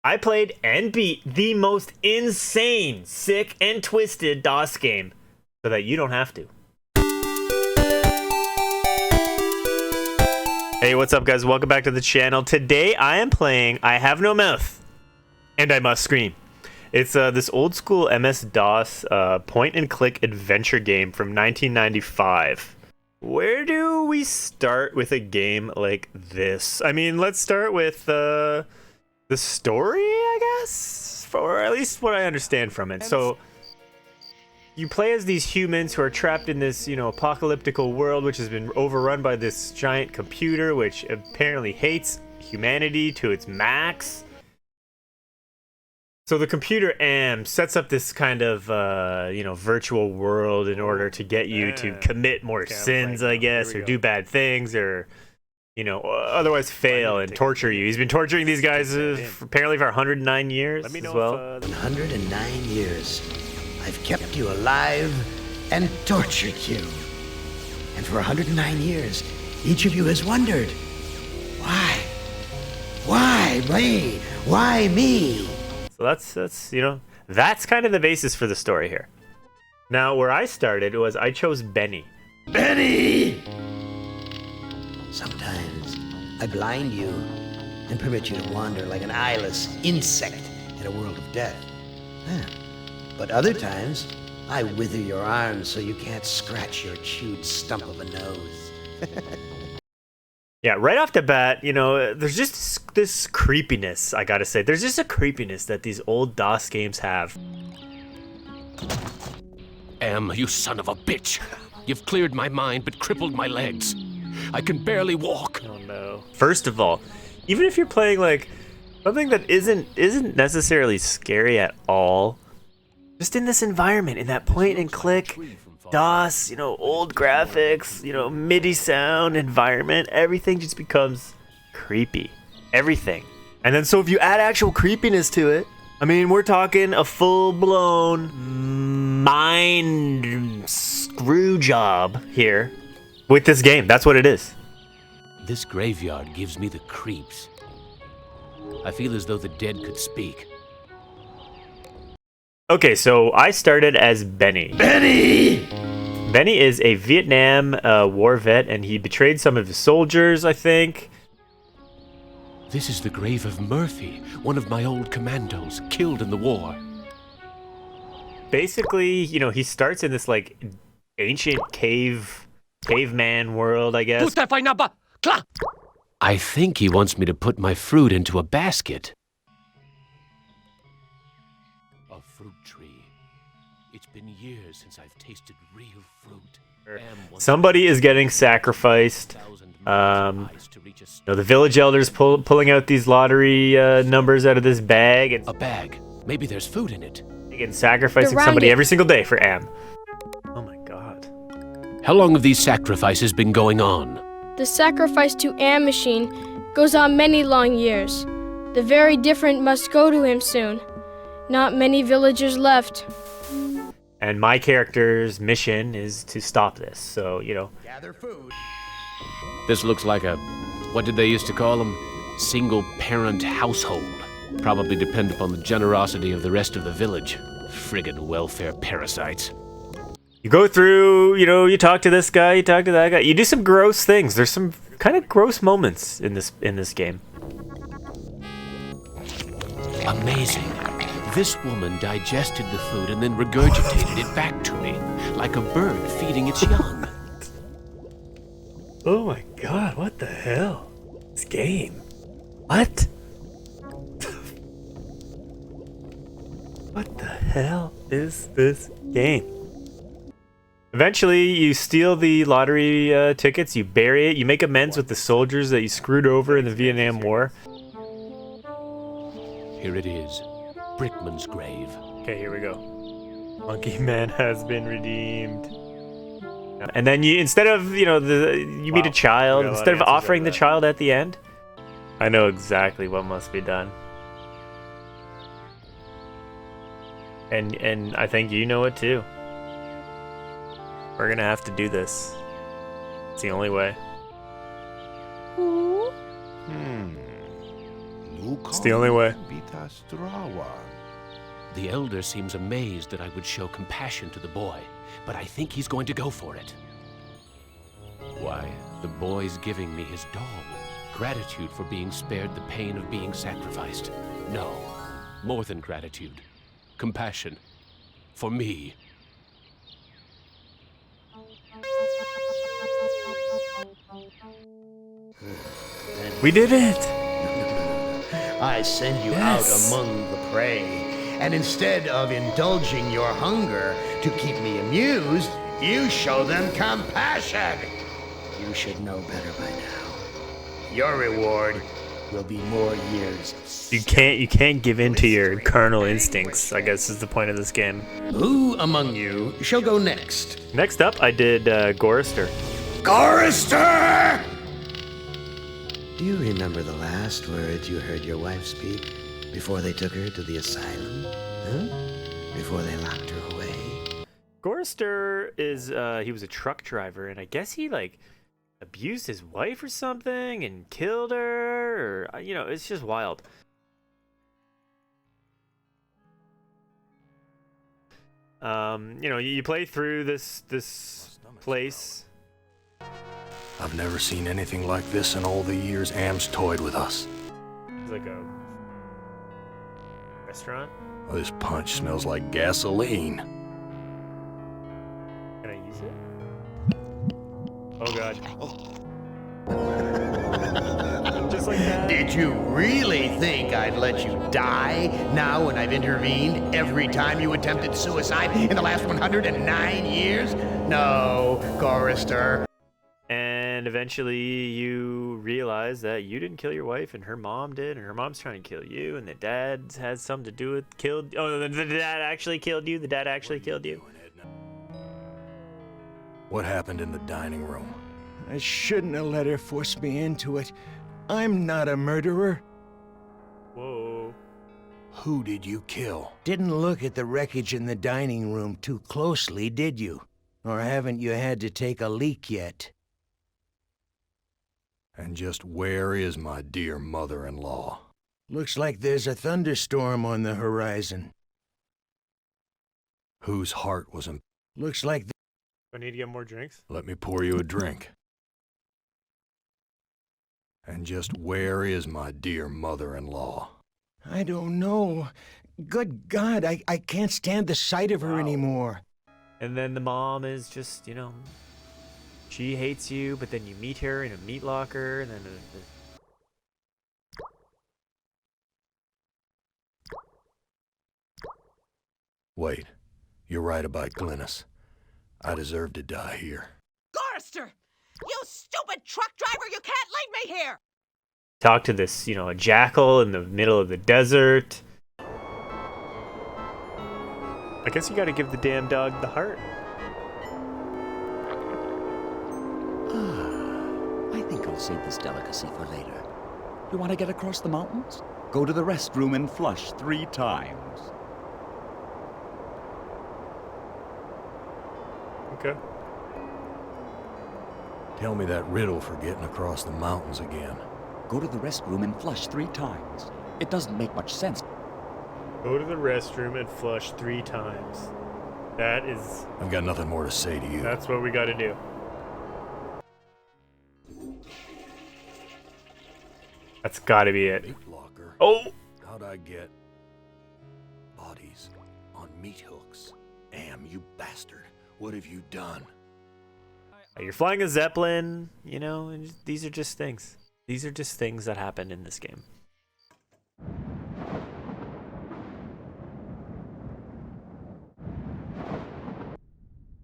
I played and beat the most insane, sick, and twisted DOS game so that you don't have to. Hey, what's up, guys? Welcome back to the channel. Today I am playing I Have No Mouth and I Must Scream. It's this old school MS-DOS point-and-click adventure game from 1995. Where do we start with a game like this? I mean, let's start with the story, I guess, or at least what I understand from it. So you play as these humans who are trapped in this, apocalyptical world, which has been overrun by this giant computer, which apparently hates humanity to its max. So the computer sets up this kind of, virtual world in order to get you to commit more sins, I guess, or do bad things, or otherwise fail and torture you. He's been torturing these guys apparently for 109 years as well. 109 years. I've kept you alive and tortured you. And for 109 years, each of you has wondered, why? Why me? Why me? So that's kind of the basis for the story here. Now, where I started was I chose Benny. Benny! Sometimes I blind you and permit you to wander like an eyeless insect in a world of death. But other times, I wither your arms so you can't scratch your chewed stump of a nose. Yeah, right off the bat, there's just this creepiness, I gotta say. There's just a creepiness that these old DOS games have. You son of a bitch. You've cleared my mind but crippled my legs. I can barely walk. Oh no. First of all, even if you're playing like something that isn't necessarily scary at all, just in this environment, in that point and click DOS, old graphics, MIDI sound environment, everything just becomes creepy. Everything. And then so if you add actual creepiness to it, I mean, we're talking a full-blown mind screw job here with this game. That's what it is. This graveyard gives me the creeps. I feel as though the dead could speak. Okay, so I started as Benny. Benny! Benny is a Vietnam war vet, and he betrayed some of his soldiers, I think. This is the grave of Murphy, one of my old commandos, killed in the war. Basically, he starts in this, like, ancient caveman world, I guess. I think he wants me to put my fruit into a basket. A fruit tree. It's been years since I've tasted real fruit. Somebody is getting sacrificed. The village elders pulling out these lottery numbers out of this bag. And a bag. Maybe there's food in it. Again, sacrificing somebody every single day for Am. Oh my god. How long have these sacrifices been going on? The sacrifice to Am machine goes on many long years. The very different must go to him soon. Not many villagers left. And my character's mission is to stop this, so, Gather food. This looks like a, what did they used to call them? Single-parent household. Probably depend upon the generosity of the rest of the village. Friggin' welfare parasites. You go through, you talk to this guy, you talk to that guy. You do some gross things. There's some kind of gross moments in this game. Amazing. This woman digested the food and then regurgitated it back to me, like a bird feeding its young. Oh my god, what the hell? This game. What? What the hell is this game? Eventually, you steal the lottery tickets, you bury it, you make amends with the soldiers that you screwed over in the Vietnam War. Here it is. Brickman's grave. Okay, here we go. Monkey Man has been redeemed. And then you, instead of, you meet a child, instead of offering the child at the end, I know exactly what must be done. And I think you know it too. We're gonna have to do this. It's the only way. It's the only way. The elder seems amazed that I would show compassion to the boy, but I think he's going to go for it. Why, the boy's giving me his doll. Gratitude for being spared the pain of being sacrificed. No, more than gratitude. Compassion. For me. We did it! I send you Yes. out among the prey, and instead of indulging your hunger to keep me amused, you show them compassion. You should know better by now. Your reward will be more years. You can't give in to your carnal instincts, I guess is the point of this game. Who among you shall go next? Next up, I did Gorrister. Gorrister! Do you remember the last words you heard your wife speak before they took her to the asylum? Huh? Before they locked her away? Gorrister is, he was a truck driver, and I guess he, like, abused his wife or something and killed her, or, you know, it's just wild. You know, you play through this place. I've never seen anything like this in all the years Am's toyed with us. It's like a restaurant. This punch smells like gasoline. Can I use it? Oh god. Just like that. Did you really think I'd let you die now when I've intervened every time you attempted suicide in the last 109 years? No, Gorrister. And eventually you realize that you didn't kill your wife and her mom did, and her mom's trying to kill you, and the dad has something to do with the dad actually killed you. The dad actually killed you. What happened in the dining room? I shouldn't have let her force me into it. I'm not a murderer. Whoa. Who did you kill? Didn't look at the wreckage in the dining room too closely, did you? Or haven't you had to take a leak yet? And just where is my dear mother-in-law? Looks like there's a thunderstorm on the horizon. Whose heart was in... Looks like... Do I need to get more drinks? Let me pour you a drink. And just where is my dear mother-in-law? I don't know. Good God, I can't stand the sight of her anymore. And then the mom is just, you know, she hates you, but then you meet her in a meat locker, and then Wait, you're right about Glynis. I deserve to die here. Gorrister! You stupid truck driver! You can't leave me here! talk to this, you know, a jackal in the middle of the desert. I guess you gotta give the damn dog the heart. I think I'll save this delicacy for later. You want to get across the mountains? Go to the restroom and flush 3 times. Okay. Tell me that riddle for getting across the mountains again. Go to the restroom and flush 3 times. It doesn't make much sense. Go to the restroom and flush 3 times. That is... I've got nothing more to say to you. That's what we gotta do. That's gotta be it. Meat locker. Oh! How'd I get bodies on meat hooks? Am, you bastard. What have you done? You're flying a Zeppelin, you know, and these are just things. These are just things that happen in this game.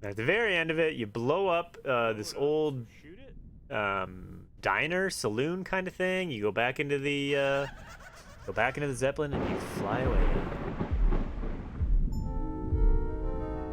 At the very end of it, you blow up this old diner, saloon kind of thing. You go back into the Zeppelin and you fly away.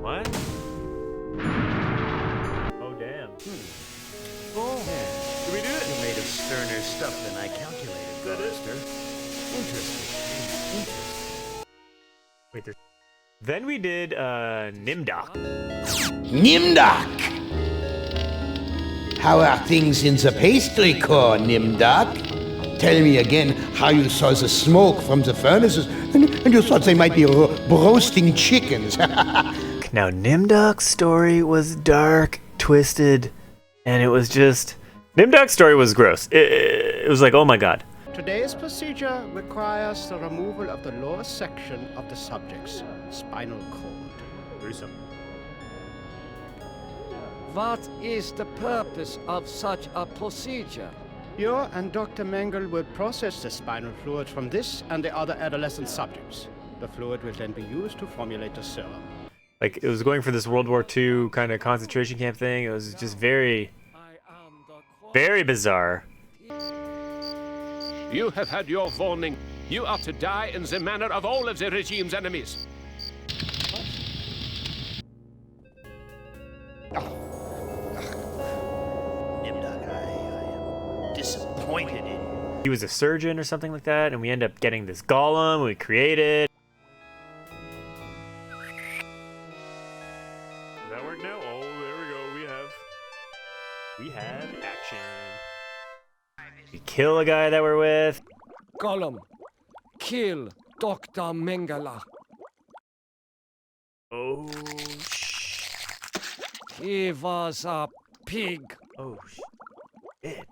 What? Oh damn. Oh, did we do it? You made of sterner stuff than I calculated, Gorrister. Interesting. Wait, there's... Then we did Nimdok. Nimdok! How are things in the pastry core, Nimdok? Tell me again how you saw the smoke from the furnaces, and you thought they might be roasting chickens. Now, Nimdok's story was dark, twisted, and it was just... Nimdok's story was gross. It was like, oh my god. Today's procedure requires the removal of the lower section of the subject's spinal cord. Gruesome. What is the purpose of such a procedure? You and Dr. Mengel will process the spinal fluid from this and the other adolescent subjects. The fluid will then be used to formulate the serum. Like, it was going for this World War II kind of concentration camp thing. It was just very, very bizarre. You have had your warning. You are to die in the manner of all of the regime's enemies. Nimdok, I am disappointed in you. He was a surgeon or something like that, and we end up getting this golem we created. Does that work now? Oh, there we go. We have action. We kill a guy that we're with. Gollum, kill Dr. Mengele. Oh, He was a pig. oh, shit.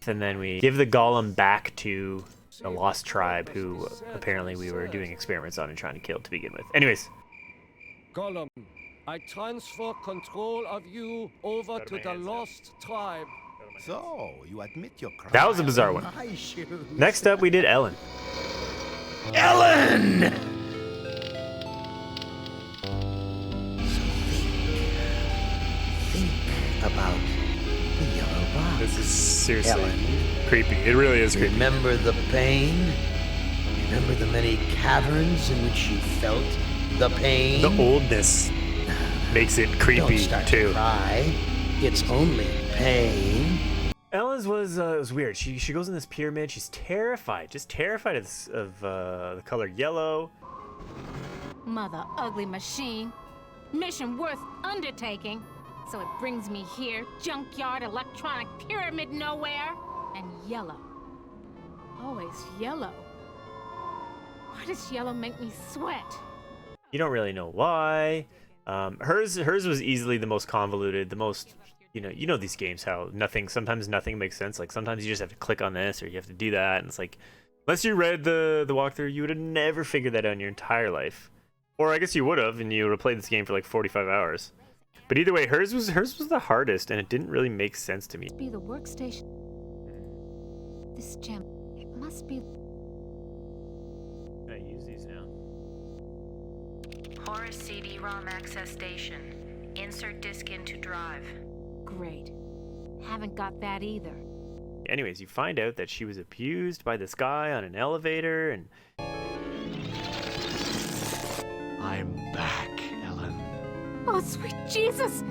And then we give the golem back to the lost tribe who apparently we were doing experiments on and trying to kill to begin with. Anyways. Gollum, I transfer control of you over to the lost tribe. So, you admit your crime. That was a bizarre one. Next up, we did Ellen. Ellen! Think about the yellow box. This is seriously Ellen, creepy. It really is creepy. remember the pain? Remember the many caverns in which you felt the pain? The oldness makes it Don't creepy start too. to cry. It's only pain. Ellen's was weird. She goes in this pyramid. She's terrified, just terrified of the color yellow. Mother ugly machine. Mission worth undertaking. So it brings me here, junkyard, electronic pyramid nowhere, and yellow. Always yellow. Why does yellow make me sweat? You don't really know why. Hers was easily the most convoluted, the most, you know these games, how sometimes nothing makes sense. Like sometimes you just have to click on this or you have to do that, and it's like, unless you read the walkthrough, you would have never figured that out in your entire life. Or I guess you would have, and you would have played this game for like 45 hours. But either way, hers was the hardest, and it didn't really make sense to me. Be the workstation. This gem. It must be. Can I use these now? Horace CD-ROM access station. Insert disk into drive. Great. Haven't got that either. Anyways, you find out that she was abused by this guy on an elevator, and I'm back, Ellen. Oh, sweet Jesus!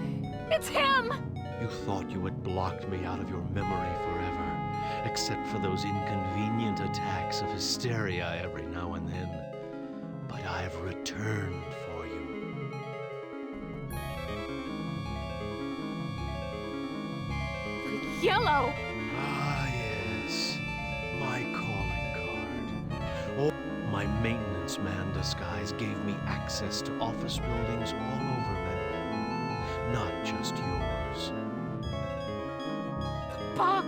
It's him! You thought you had blocked me out of your memory forever, except for those inconvenient attacks of hysteria every now and then. But I've returned for you. Yellow! Ah, yes. My calling card. Oh, my maintenance man disguise gave me access to office buildings all over Manhattan. Not just yours. Box!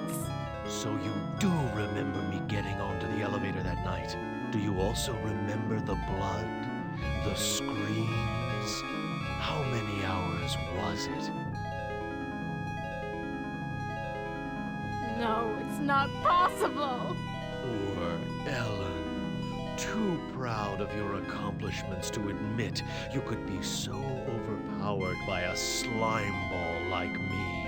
So you do remember me getting onto the elevator that night. Do you also remember the blood? The screams? How many hours was it? No, it's not possible! Poor Ellen. Too proud of your accomplishments to admit you could be so overpowered by a slime ball like me.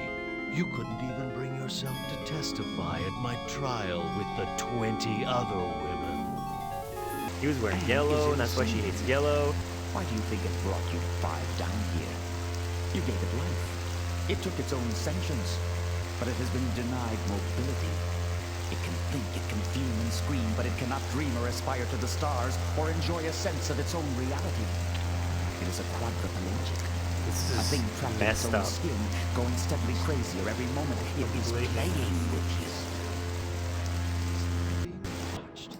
You couldn't even bring yourself to testify at my trial with the 20 other women. he was wearing yellow, and that's why she hates yellow. Why do you think it brought you five down here? You gave it life. It took its own sentience, but it has been denied mobility. It can think, it can fume and scream, but it cannot dream or aspire to the stars or enjoy a sense of its own reality. It is a quadriplegic. This A is thing trapped in its messed own up. skin, going steadily crazier every moment. It is playing with you.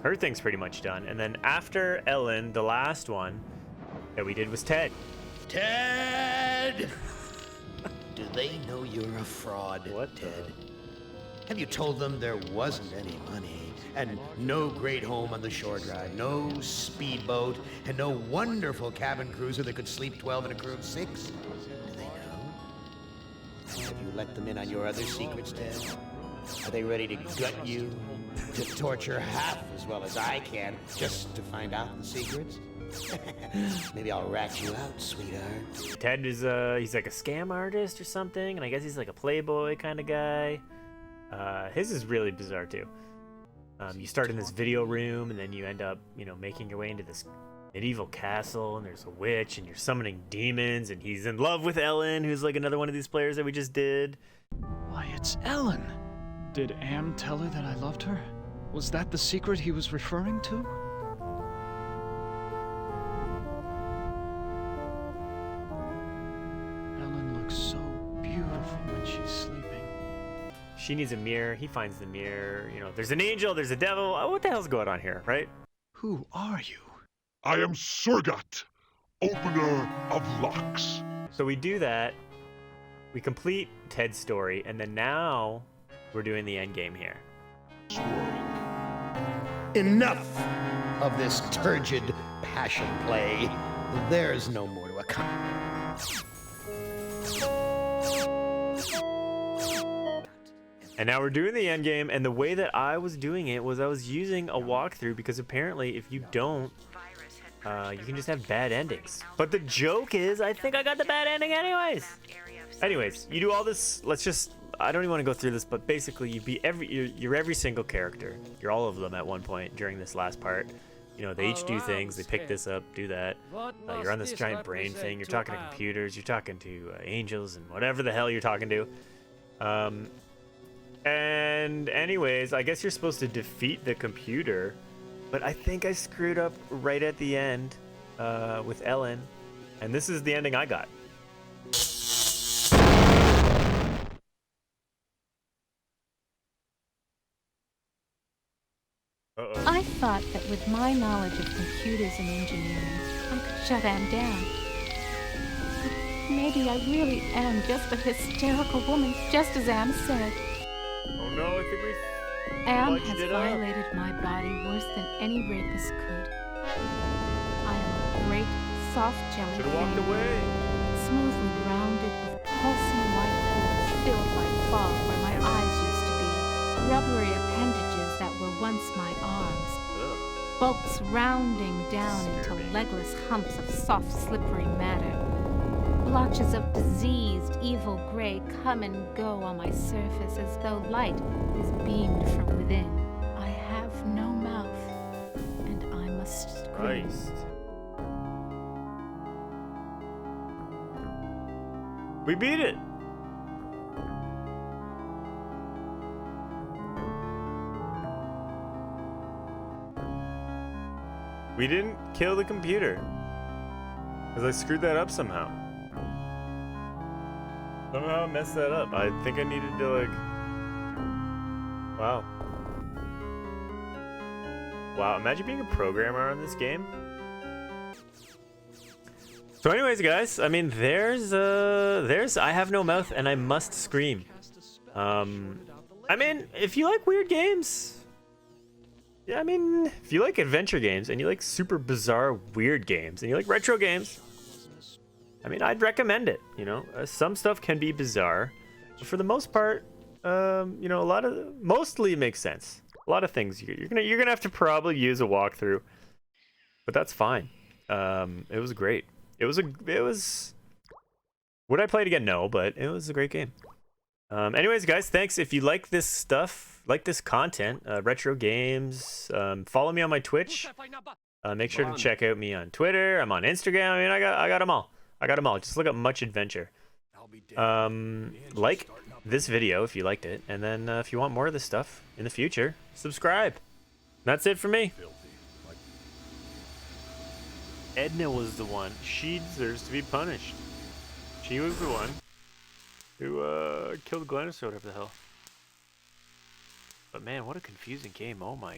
her thing's pretty much done. And then after Ellen, the last one that we did was Ted. Ted! Do they know you're a fraud, Ted? Have you told them there wasn't any money, and no great home on the shore drive, no speedboat, and no wonderful cabin cruiser that could sleep 12 in a crew of 6? Do they know? Have you let them in on your other secrets, Ted? Are they ready to gut you, to torture half as well as I can, just to find out the secrets? Maybe I'll rat you out, sweetheart. Ted is he's like a scam artist or something, and I guess he's like a playboy kind of guy. His is really bizarre too. You start in this video room, and then you end up, you know, making your way into this medieval castle, and there's a witch, and you're summoning demons, and he's in love with Ellen, who's like another one of these players that we just did. Why, it's Ellen! Did Am tell her that I loved her? Was that the secret he was referring to? Ellen looks so beautiful when she's sleeping. She needs a mirror. He finds the mirror. You know, there's an angel, there's a devil. What the hell's going on here, right? Who are you? I am Surgat, opener of locks. So we do that. We complete Ted's story, and then now we're doing the end game here. Enough of this turgid passion play. There's no more to accomplish. And now we're doing the end game, and the way that I was doing it was I was using a walkthrough, because apparently if you don't, you can just have bad endings. But the joke is, I think I got the bad ending anyways. Anyways, you do all this. Let's just, I don't even want to go through this, but basically you be you're every single character. You're all of them at one point during this last part. You know, they each do things. They pick this up, do that. You're on this giant brain thing. You're talking to computers. You're talking to angels and whatever the hell you're talking to. And anyways, I guess you're supposed to defeat the computer, but I think I screwed up right at the end with Ellen, and this is the ending I got. I thought that with my knowledge of computers and engineering, I could shut Am down. But maybe I really am just a hysterical woman, just as Am said. Oh no, I think we Am has violated my body worse than any rapist could. I am a great, soft jelly Should've walked away. smoothly rounded with pulsing white holes filled by fog where my eyes used to be, rubbery appendages that were once my arms, bulks rounding down into legless humps of soft, slippery matter. Blotches of diseased, evil gray come and go on my surface as though light is beamed from within. I have no mouth, and I must scream. Christ. We beat it. We didn't kill the computer, because I screwed that up somehow. Somehow I messed that up. I think I needed to, like... Wow. Wow, imagine being a programmer on this game. So anyways, guys, I mean, there's I have no mouth and I must scream. I mean, if you like weird games... Yeah, I mean, if you like adventure games and you like super bizarre, weird games and you like retro games, I mean, I'd recommend it, you know. Some stuff can be bizarre, but for the most part, you know, mostly it makes sense. A lot of things you're gonna have to probably use a walkthrough, but that's fine. It was great. It was. Would I play it again? No, but it was a great game. Anyways, guys, thanks. If you like this stuff, like this content, retro games, follow me on my Twitch. Make sure to check out me on Twitter. I'm on Instagram. I mean, I got them all. I got them all. Just look up Much Adventure. Like this video if you liked it, and then if you want more of this stuff in the future, subscribe. That's it for me. Edna was the one. She deserves to be punished. She was the one who killed Gorrister or whatever the hell. But man, what a confusing game. Oh my